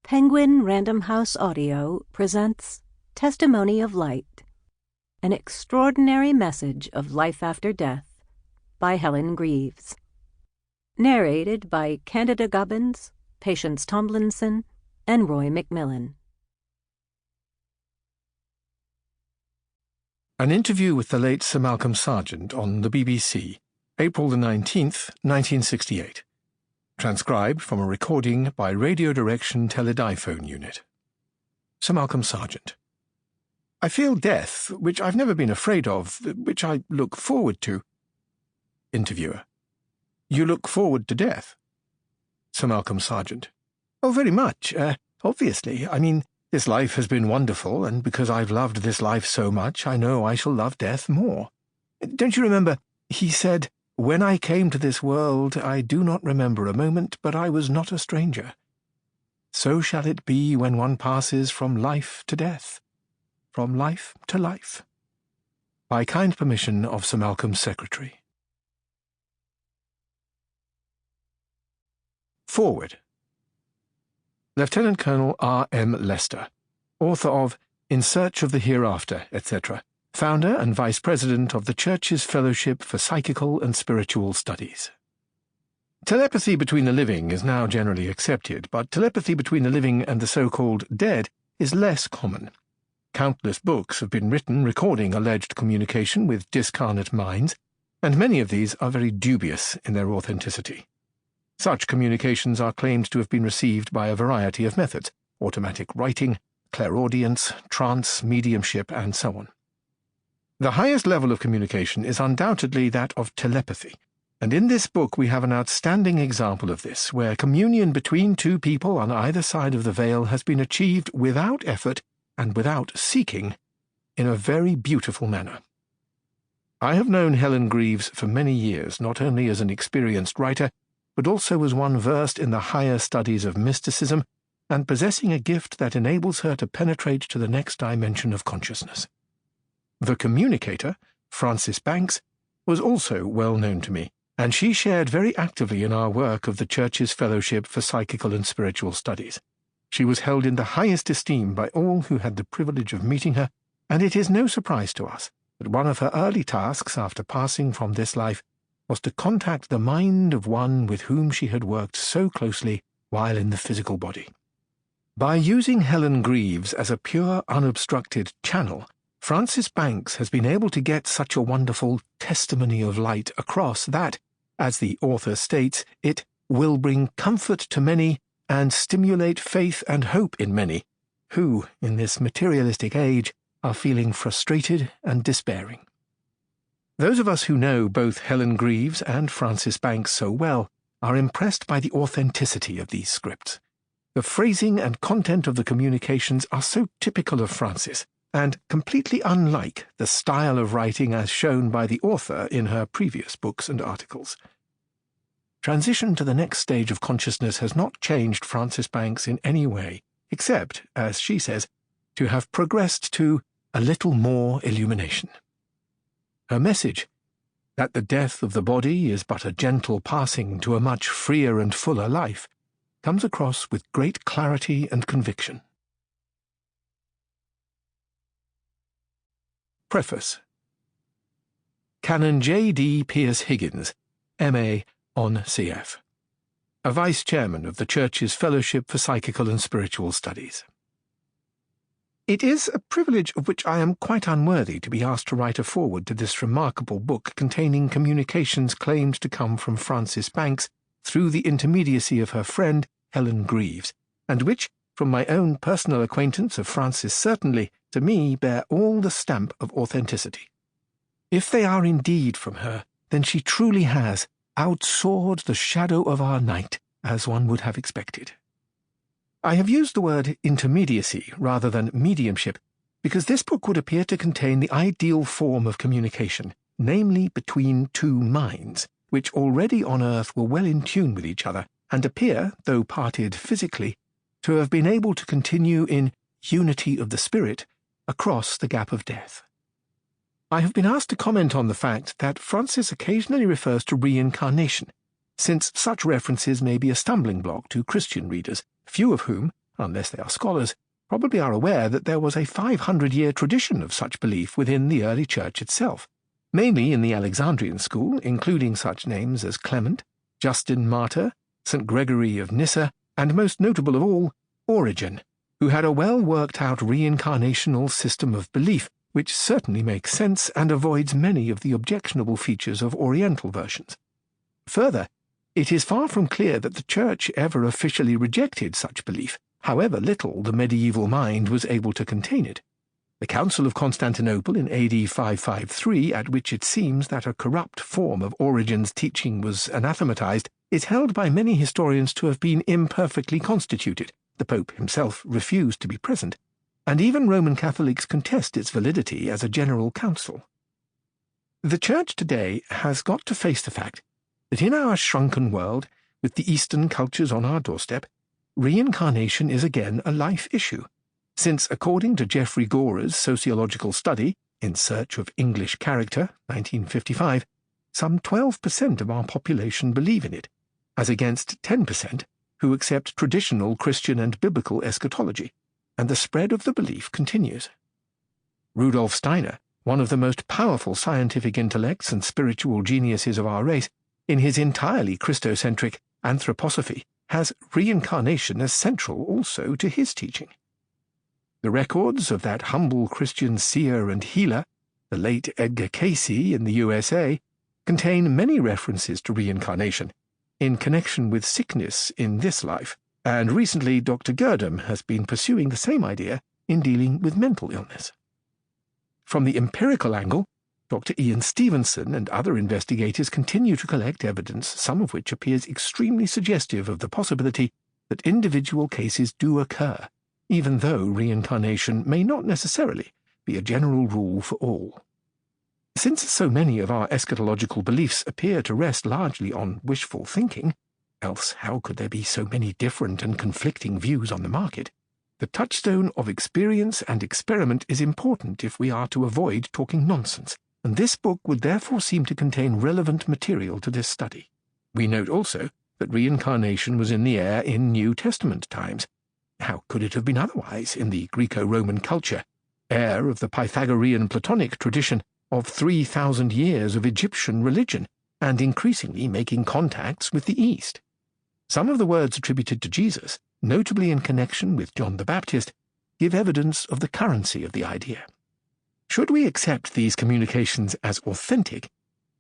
Penguin Random House Audio presents Testimony of Light, an extraordinary message of life after death by Helen Greaves. Narrated by Candida Gubbins, Patience Tomlinson, and Roy McMillan. An interview with the late Sir Malcolm Sargent on the BBC, April the 19th, 1968. Transcribed from a recording by Radio Direction Telediphone Unit. Sir Malcolm Sargent. I feel death, which I've never been afraid of, which I look forward to. Interviewer. You look forward to death? Sir Malcolm Sargent. Oh, very much. Obviously. I mean, this life has been wonderful, and because I've loved this life so much, I know I shall love death more. Don't you remember, he said, when I came to this world, I do not remember a moment, but I was not a stranger. So shall it be when one passes from life to death, from life to life. By kind permission of Sir Malcolm's secretary. Forward. Lieutenant Colonel R. M. Lester, author of In Search of the Hereafter, etc., founder and vice president of the Church's Fellowship for Psychical and Spiritual Studies. Telepathy between the living is now generally accepted, but telepathy between the living and the so-called dead is less common. Countless books have been written recording alleged communication with discarnate minds, and many of these are very dubious in their authenticity. Such communications are claimed to have been received by a variety of methods: automatic writing, clairaudience, trance, mediumship, and so on. The highest level of communication is undoubtedly that of telepathy, and in this book we have an outstanding example of this, where communion between two people on either side of the veil has been achieved without effort and without seeking, in a very beautiful manner. I have known Helen Greaves for many years, not only as an experienced writer, but also as one versed in the higher studies of mysticism and possessing a gift that enables her to penetrate to the next dimension of consciousness. The communicator, Frances Banks, was also well known to me, and she shared very actively in our work of the Church's Fellowship for Psychical and Spiritual Studies. She was held in the highest esteem by all who had the privilege of meeting her, and it is no surprise to us that one of her early tasks after passing from this life was to contact the mind of one with whom she had worked so closely while in the physical body. By using Helen Greaves as a pure, unobstructed channel, Frances Banks has been able to get such a wonderful testimony of light across that, as the author states, it will bring comfort to many and stimulate faith and hope in many, who, in this materialistic age, are feeling frustrated and despairing. Those of us who know both Helen Greaves and Frances Banks so well are impressed by the authenticity of these scripts. The phrasing and content of the communications are so typical of Frances, and completely unlike the style of writing as shown by the author in her previous books and articles. Transition to the next stage of consciousness has not changed Frances Banks in any way, except, as she says, to have progressed to a little more illumination. Her message, that the death of the body is but a gentle passing to a much freer and fuller life, comes across with great clarity and conviction. Preface. Canon J. D. Pierce Higgins, M.A. on CF, a Vice-Chairman of the Church's Fellowship for Psychical and Spiritual Studies. It is a privilege of which I am quite unworthy to be asked to write a foreword to this remarkable book containing communications claimed to come from Frances Banks through the intermediacy of her friend Helen Greaves, and which, from my own personal acquaintance of Frances certainly, to me bear all the stamp of authenticity. If they are indeed from her, then she truly has outsoared the shadow of our night, as one would have expected. I have used the word intermediacy rather than mediumship, because this book would appear to contain the ideal form of communication, namely between two minds, which already on earth were well in tune with each other, and appear, though parted physically, to have been able to continue in unity of the spirit across the gap of death. I have been asked to comment on the fact that Frances occasionally refers to reincarnation, since such references may be a stumbling block to Christian readers, few of whom, unless they are scholars, probably are aware that there was a 500-year tradition of such belief within the early church itself, mainly in the Alexandrian school, including such names as Clement, Justin Martyr, St. Gregory of Nyssa, and most notable of all, Origen, who had a well-worked-out reincarnational system of belief, which certainly makes sense and avoids many of the objectionable features of Oriental versions. Further, it is far from clear that the Church ever officially rejected such belief, however little the medieval mind was able to contain it. The Council of Constantinople in AD 553, at which it seems that a corrupt form of Origen's teaching was anathematized, is held by many historians to have been imperfectly constituted. The Pope himself refused to be present, and even Roman Catholics contest its validity as a general council. The Church today has got to face the fact that in our shrunken world, with the Eastern cultures on our doorstep, reincarnation is again a life issue, since according to Geoffrey Gorer's sociological study, In Search of English Character, 1955, some 12% of our population believe in it, as against 10% who accept traditional Christian and biblical eschatology, and the spread of the belief continues. Rudolf Steiner, one of the most powerful scientific intellects and spiritual geniuses of our race, in his entirely Christocentric Anthroposophy, has reincarnation as central also to his teaching. The records of that humble Christian seer and healer, the late Edgar Cayce in the USA, contain many references to reincarnation, in connection with sickness in this life, and recently Dr. Gurdam has been pursuing the same idea in dealing with mental illness. From the empirical angle, Dr. Ian Stevenson and other investigators continue to collect evidence, some of which appears extremely suggestive of the possibility that individual cases do occur, even though reincarnation may not necessarily be a general rule for all. Since so many of our eschatological beliefs appear to rest largely on wishful thinking, else how could there be so many different and conflicting views on the market? The touchstone of experience and experiment is important if we are to avoid talking nonsense, and this book would therefore seem to contain relevant material to this study. We note also that reincarnation was in the air in New Testament times. How could it have been otherwise in the Greco-Roman culture, heir of the Pythagorean Platonic tradition of 3,000 years of Egyptian religion, and increasingly making contacts with the East? Some of the words attributed to Jesus, notably in connection with John the Baptist, give evidence of the currency of the idea. Should we accept these communications as authentic,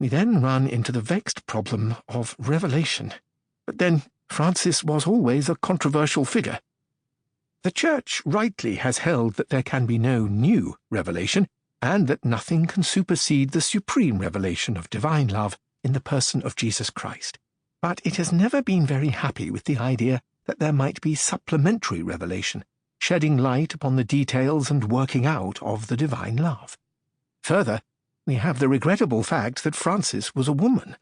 we then run into the vexed problem of revelation. But then Francis was always a controversial figure. The Church rightly has held that there can be no new revelation, and that nothing can supersede the supreme revelation of divine love in the person of Jesus Christ. But it has never been very happy with the idea that there might be supplementary revelation, shedding light upon the details and working out of the divine love. Further, we have the regrettable fact that Francis was a woman.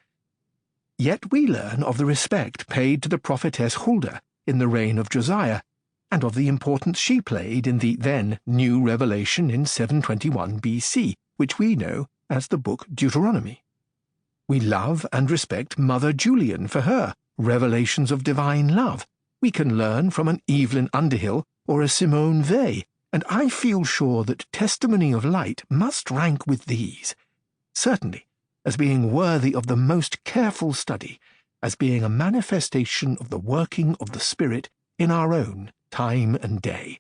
Yet we learn of the respect paid to the prophetess Huldah in the reign of Josiah, and of the importance she played in the then new revelation in 721 BC, which we know as the book Deuteronomy. We love and respect Mother Julian for her revelations of divine love. We can learn from an Evelyn Underhill or a Simone Weil, and I feel sure that Testimony of Light must rank with these, certainly as being worthy of the most careful study, as being a manifestation of the working of the Spirit in our own time and day.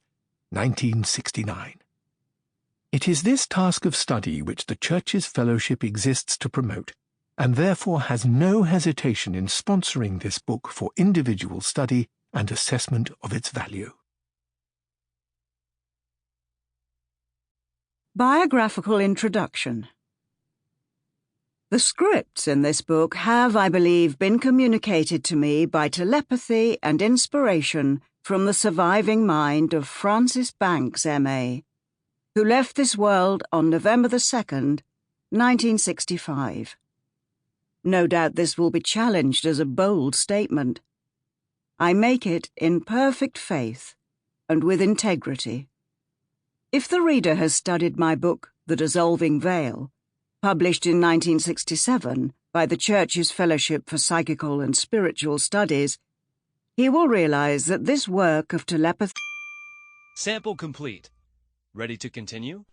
1969. It is this task of study which the Church's fellowship exists to promote, and therefore has no hesitation in sponsoring this book for individual study and assessment of its value. Biographical Introduction. The scripts in this book have, I believe, been communicated to me by telepathy and inspiration from the surviving mind of Francis Banks, M.A., who left this world on November 2nd, 1965. No doubt this will be challenged as a bold statement. I make it in perfect faith and with integrity. If the reader has studied my book, The Dissolving Veil, published in 1967 by the Church's Fellowship for Psychical and Spiritual Studies, he will realize that this work of telepathy... Sample complete. Ready to continue?